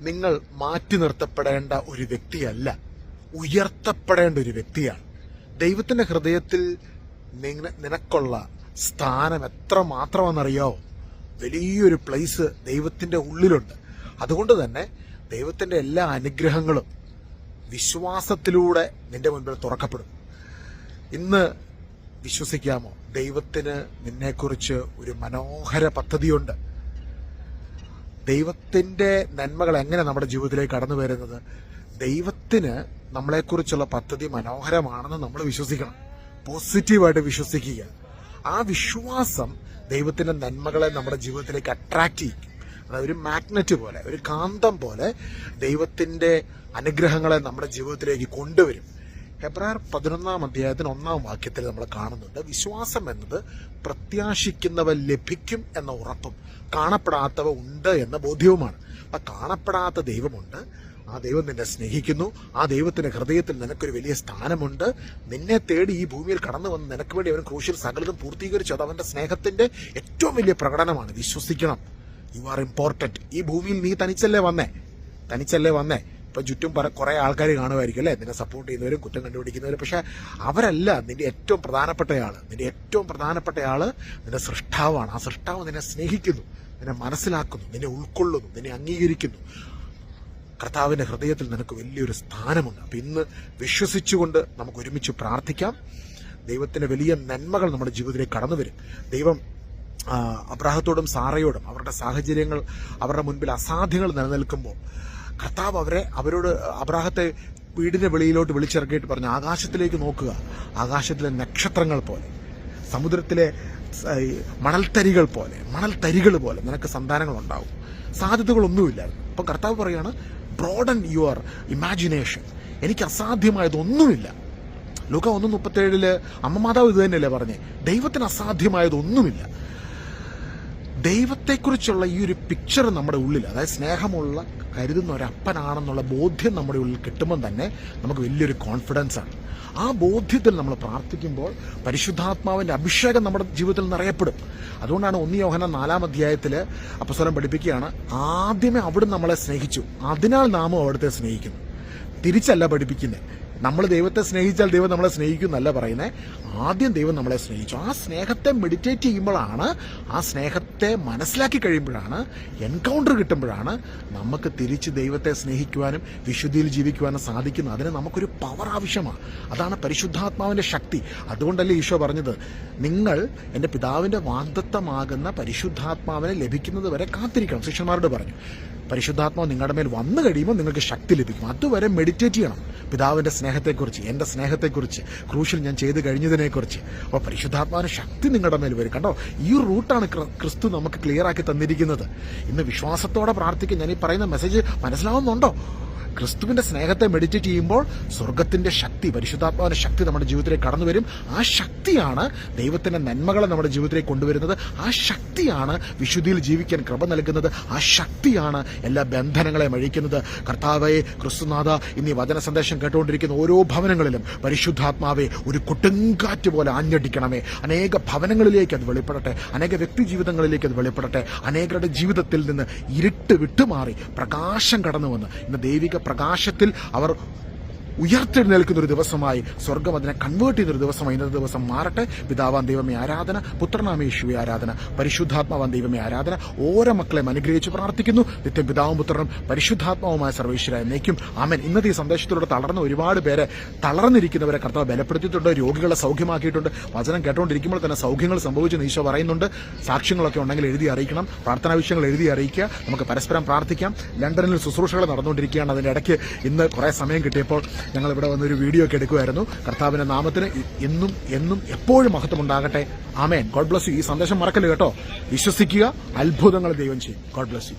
നിങ്ങൾ മാറ്റി നിർത്തപ്പെടേണ്ട ഒരു വ്യക്തിയല്ല, ഉയർത്തപ്പെടേണ്ട ഒരു വ്യക്തിയാണ്. ദൈവത്തിന്റെ ഹൃദയത്തിൽ നിനക്കുള്ള സ്ഥാനം എത്ര മാത്രമെന്നറിയാവോ? വലിയൊരു പ്ലേസ് ദൈവത്തിന്റെ ഉള്ളിലുണ്ട്. അതുകൊണ്ട് തന്നെ ദൈവത്തിന്റെ എല്ലാ അനുഗ്രഹങ്ങളും വിശ്വാസത്തിലൂടെ നിന്റെ മുൻപിൽ തുറക്കപ്പെടും. ഇന്ന് വിശ്വസിക്കാമോ? ദൈവത്തിന് നിന്നെക്കുറിച്ച് ഒരു മനോഹര പദ്ധതിയുണ്ട്. ദൈവത്തിന്റെ നന്മകൾ എങ്ങനെ നമ്മുടെ ജീവിതത്തിലേക്ക് കടന്നു വരുന്നത്? ദൈവത്തിന് നമ്മളെക്കുറിച്ചുള്ള പദ്ധതി മനോഹരമാണെന്ന് നമ്മൾ വിശ്വസിക്കണം, പോസിറ്റീവായിട്ട് വിശ്വസിക്കുക. ആ വിശ്വാസം ദൈവത്തിന്റെ നന്മകളെ നമ്മുടെ ജീവിതത്തിലേക്ക് അട്രാക്ട് ചെയ്യും. അതായത് ഒരു മാഗ്നറ്റ് പോലെ, ഒരു കാന്തം പോലെ ദൈവത്തിന്റെ അനുഗ്രഹങ്ങളെ നമ്മുടെ ജീവിതത്തിലേക്ക് കൊണ്ടുവരും. ഹെബ്രായർ 11 അധ്യായത്തിന് 1 വാക്യത്തിൽ നമ്മൾ കാണുന്നുണ്ട്, വിശ്വാസം എന്നത് പ്രത്യാശിക്കുന്നവ ലഭിക്കും എന്ന ഉറപ്പും കാണപ്പെടാത്തവ ഉണ്ട് എന്ന ബോധ്യവുമാണ്. അപ്പൊ കാണപ്പെടാത്ത ദൈവമുണ്ട്, ആ ദൈവം നിന്നെ സ്നേഹിക്കുന്നു, ആ ദൈവത്തിന്റെ ഹൃദയത്തിൽ നിനക്കൊരു വലിയ സ്ഥാനമുണ്ട്. നിന്നെ തേടി ഈ ഭൂമിയിൽ കടന്നു വന്ന് നിനക്ക് വേണ്ടി അവൻ ക്രൂശിൽ സകലതും പൂർത്തീകരിച്ചു. അത് അവന്റെ സ്നേഹത്തിന്റെ ഏറ്റവും വലിയ പ്രകടനമാണ്. വിശ്വസിക്കണം, യു ആർ ഇമ്പോർട്ടന്റ്. ഈ ഭൂമിയിൽ നീ തനിച്ചല്ലേ വന്നേ. ഇപ്പൊ ചുറ്റും കുറെ ആൾക്കാർ കാണുമായിരിക്കും അല്ലെ, നിന്നെ സപ്പോർട്ട് ചെയ്യുന്നവരും കുറ്റം കണ്ടുപിടിക്കുന്നവരും. പക്ഷെ അവരല്ല നിന്റെ ഏറ്റവും പ്രധാനപ്പെട്ടയാള്. നിന്റെ സൃഷ്ടാവാണ്. ആ സൃഷ്ടാവ് നിന്നെ സ്നേഹിക്കുന്നു, നിന്നെ മനസ്സിലാക്കുന്നു, നിന്നെ ഉൾക്കൊള്ളുന്നു, നിന്നെ അംഗീകരിക്കുന്നു. കർത്താവിന്റെ ഹൃദയത്തിൽ നിനക്ക് വലിയൊരു സ്ഥാനമുണ്ട്. അപ്പൊ ഇന്ന് വിശ്വസിച്ചുകൊണ്ട് നമുക്ക് ഒരുമിച്ച് പ്രാർത്ഥിക്കാം. ദൈവത്തിന്റെ വലിയ നന്മകൾ നമ്മുടെ ജീവിതത്തിലേക്ക് കടന്നു വരും. ദൈവം അബ്രാഹത്തോടും സാറയോടും അവരുടെ സാഹചര്യങ്ങൾ, അവരുടെ മുൻപിൽ അസാധ്യങ്ങൾ നിലനിൽക്കുമ്പോൾ കർത്താവ് അവരോട് അബ്രാഹത്തെ വീടിന്റെ വെളിയിലോട്ട് വിളിച്ചിറക്കിയിട്ട് പറഞ്ഞു, ആകാശത്തിലേക്ക് നോക്കുക, ആകാശത്തിലെ നക്ഷത്രങ്ങൾ പോലെ, സമുദ്രത്തിലെ മണൽത്തരികൾ പോലെ നിനക്ക് സന്താനങ്ങൾ ഉണ്ടാവും. സാധ്യതകളൊന്നുമില്ലായിരുന്നു. അപ്പം കർത്താവ് പറയാണ്, ബ്രോഡൻ യുവർ ഇമാജിനേഷൻ. എനിക്ക് അസാധ്യമായതൊന്നുമില്ല. ലൂക്ക 1:37 അമ്മ മാതാവ് ഇത് തന്നെയല്ലേ പറഞ്ഞേ, ദൈവത്തിന് അസാധ്യമായതൊന്നുമില്ല. ദൈവത്തെക്കുറിച്ചുള്ള ഈ ഒരു പിക്ചർ നമ്മുടെ ഉള്ളിൽ, അതായത് സ്നേഹമുള്ള കരുതുന്ന ഒരു അപ്പനാണെന്നുള്ള ബോധ്യം നമ്മുടെ ഉള്ളിൽ കിട്ടുമ്പോൾ തന്നെ നമുക്ക് വലിയൊരു കോൺഫിഡൻസ് ആണ്. ആ ബോധ്യത്തിൽ നമ്മൾ പ്രാർത്ഥിക്കുമ്പോൾ പരിശുദ്ധാത്മാവിന്റെ അഭിഷേകം നമ്മുടെ ജീവിതത്തിൽ നിറയപ്പെടും. അതുകൊണ്ടാണ് 1 യോഹന്നാൻ 4 അധ്യായത്തിൽ അപ്പോസ്തലൻ പഠിപ്പിക്കുകയാണ്, ആദ്യമേ അവിടുന്ന് നമ്മളെ സ്നേഹിച്ചു, അതിനാൽ നാമും അവിടുത്തെ സ്നേഹിക്കുന്നു. തിരിച്ചല്ല പഠിപ്പിക്കുന്നത്. നമ്മൾ ദൈവത്തെ സ്നേഹിച്ചാൽ ദൈവം നമ്മളെ സ്നേഹിക്കും എന്നല്ല പറയുന്നത്. ആദ്യം ദൈവം നമ്മളെ സ്നേഹിച്ചു. ആ സ്നേഹത്തെ മെഡിറ്റേറ്റ് ചെയ്യുമ്പോഴാണ്, ആ സ്നേഹത്തെ മനസ്സിലാക്കി കഴിയുമ്പോഴാണ്, എൻകൗണ്ടർ കിട്ടുമ്പോഴാണ് നമുക്ക് തിരിച്ച് ദൈവത്തെ സ്നേഹിക്കുവാനും വിശുദ്ധിയിൽ ജീവിക്കുവാനും സാധിക്കുന്നത്. അതിന് നമുക്കൊരു പവർ ആവശ്യമാണ്. അതാണ് പരിശുദ്ധാത്മാവിന്റെ ശക്തി. അതുകൊണ്ടല്ലേ ഈശോ പറഞ്ഞത്, നിങ്ങൾ എൻ്റെ പിതാവിന്റെ വാഗ്ദത്തമാകുന്ന പരിശുദ്ധാത്മാവിനെ ലഭിക്കുന്നത് വരെ കാത്തിരിക്കണം. ശിഷ്യന്മാരോട് പറഞ്ഞു, പരിശുദ്ധാത്മാവ് നിങ്ങളുടെ മേൽ വന്നു കഴിയുമ്പോൾ നിങ്ങൾക്ക് ശക്തി ലഭിക്കും. അതുവരെ മെഡിറ്റേറ്റ് ചെയ്യണം പിതാവിന്റെ സ്നേഹത്തെക്കുറിച്ച്, എൻ്റെ സ്നേഹത്തെക്കുറിച്ച്, ക്രൂശിൽ ഞാൻ ചെയ്ത് കഴിഞ്ഞതിനെക്കുറിച്ച്. അപ്പോൾ പരിശുദ്ധാത്മാവിന്റെ ശക്തി നിങ്ങളുടെ മേൽ വരും. കണ്ടോ, ഈ റൂട്ടാണ് ക്രിസ്തു നമുക്ക് ക്ലിയർ ആക്കി തന്നിരിക്കുന്നത്. ഇന്ന് വിശ്വാസത്തോടെ പ്രാർത്ഥിക്കുക. ഞാൻ ഈ പറയുന്ന മെസ്സേജ് മനസ്സിലാവുന്നുണ്ടോ? ക്രിസ്തുവിന്റെ സ്നേഹത്തെ മെഡിറ്റേറ്റ് ചെയ്യുമ്പോൾ സ്വർഗത്തിന്റെ ശക്തി, പരിശുദ്ധാത്മാവിന്റെ ശക്തി നമ്മുടെ ജീവിതത്തിലേക്ക് കടന്നു വരും. ആ ശക്തിയാണ് ദൈവത്തിന്റെ നന്മകളെ നമ്മുടെ ജീവിതത്തിലേക്ക് കൊണ്ടുവരുന്നത്. ആ ശക്തിയാണ് വിശുദ്ധിയിൽ ജീവിക്കാൻ കൃപ നൽകുന്നത്. ആ ശക്തിയാണ് എല്ലാ ബന്ധനങ്ങളെയും അഴിക്കുന്നത്. കർത്താവേ, ക്രിസ്തുനാഥ, ഇന്ന് ഈ വചന സന്ദേശം കേട്ടുകൊണ്ടിരിക്കുന്ന ഓരോ ഭവനങ്ങളിലും പരിശുദ്ധാത്മാവെ ഒരു കൊടുങ്കാറ്റ് പോലെ ആഞ്ഞടിക്കണമേ. അനേക ഭവനങ്ങളിലേക്ക് അത് വെളിപ്പെടട്ടെ, അനേക വ്യക്തി ജീവിതങ്ങളിലേക്ക് അത് വെളിപ്പെടട്ടെ. അനേകരുടെ ജീവിതത്തിൽ നിന്ന് ഇരുട്ട് വിട്ടുമാറി പ്രകാശം കടന്നു വന്ന് ഇന്ന് ദൈവിക പ്രകാശത്തിൽ അവർ ഉയർത്തെഴുന്നേൽക്കുന്ന ഒരു ദിവസമായി, സ്വർഗം അതിനെ കൺവേർട്ട് ചെയ്യുന്ന ഒരു ദിവസമായി ഇന്നത്തെ ദിവസം മാറട്ടെ. പിതാവാൻ ദൈവമേ ആരാധന, പുത്രനാമേ യേശുവേ ആരാധന, പരിശുദ്ധാത്മാവാൻ ദൈവമേ ആരാധന. ഓരോ മക്കളെയും അനുഗ്രഹിച്ച് പ്രാർത്ഥിക്കുന്നു. നിത്യം പിതാവും പുത്രനും പരിശുദ്ധാത്മാവുമായ സർവേശ്വര എന്നേക്കും ആമേൻ. ഇന്നത്തെ ഈ സന്ദേശത്തിലൂടെ തളർന്ന ഒരുപാട് പേരെ, തളർന്നിരിക്കുന്നവരെ കർത്താവ് ബലപ്പെടുത്തിയിട്ടുണ്ട്, രോഗികളെ സൗഖ്യമാക്കിയിട്ടുണ്ട്. വചനം കേട്ടുകൊണ്ടിരിക്കുമ്പോൾ തന്നെ സൗഖ്യങ്ങൾ സംഭവിച്ചെന്ന് ഈശോ പറയുന്നുണ്ട്. സാക്ഷ്യങ്ങളൊക്കെ ഉണ്ടെങ്കിൽ എഴുതി അറിയിക്കണം, പ്രാർത്ഥനാ വിഷയങ്ങൾ എഴുതി അറിയിക്കുക. നമുക്ക് പരസ്പരം പ്രാർത്ഥിക്കാം. ലണ്ടനിൽ ശുശ്രൂഷകൾ നടന്നുകൊണ്ടിരിക്കുകയാണ്. അതിന്റെ ഇടയ്ക്ക് ഇന്ന് കുറെ സമയം കിട്ടിയപ്പോൾ ഞങ്ങൾ ഇവിടെ വന്നൊരു വീഡിയോ ഒക്കെ എടുക്കുമായിരുന്നു. കർത്താവിന്റെ നാമത്തിന് എന്നും എപ്പോഴും മഹത്വം ഉണ്ടാകട്ടെ. ആമേൻ. God bless you. ഈ സന്ദേശം മറക്കല്ല് കേട്ടോ. വിശ്വസിക്കുക, അത്ഭുതങ്ങൾ ദൈവം ചെയ്യും. God bless U.